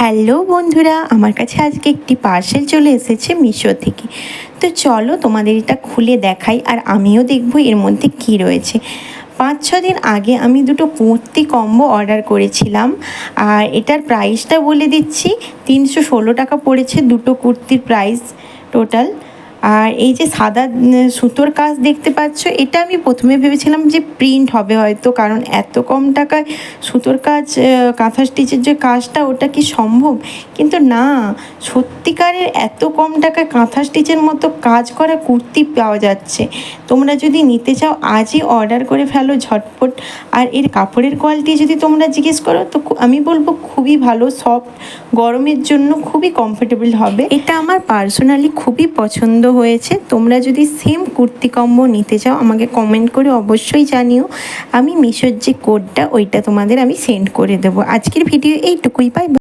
Hello বন্ধুরা, আমার কাছে আজকে একটি পার্সেল চলে এসেছে মিশো থেকে। তো চলো তোমাদের এটা খুলে দেখাই, আর আমিও দেখব এর মধ্যে কি রয়েছে। 5-6 দিন আগে আমি দুটো কুর্তি কম্বো অর্ডার করেছিলাম, আর এটার প্রাইসটা বলে দিচ্ছি। 316 টাকা পড়েছে দুটো কুর্তির প্রাইস টোটাল। আর এই যে সাদা সুতোর কাজ দেখতে পাচ্ছ, এটা আমি প্রথমে ভেবেছিলাম যে প্রিন্ট হবে হয়তো, কারণ এত কম টাকায় সুতোর কাজ, কাঁথা স্টিচের যে কাজটা, ওটা কি সম্ভব? কিন্তু না, সত্যিকারের এত কম টাকায় কাঁথা স্টিচের মতো কাজ করা কুর্তি পাওয়া যাচ্ছে। তোমরা যদি নিতে চাও আজই অর্ডার করে ফেলো ঝটপট। আর এর কাপড়ের কোয়ালিটি যদি তোমরা জিজ্ঞেস করো, তো আমি বলবো খুবই ভালো, সফট, গরমের জন্য খুবই কমফোর্টেবল হবে। এটা আমার পার্সোনালি খুবই পছন্দ হয়েছে। তোমরা যদি সেম কুর্তি কম্বো নিতে চাও আমাকে কমেন্ট করে অবশ্যই জানিও। আমি মিশোর যে কোডটা ওইটা তোমাদের আমি সেন্ড করে দেবো। আজকের ভিডিও এইটুকুই, বাই।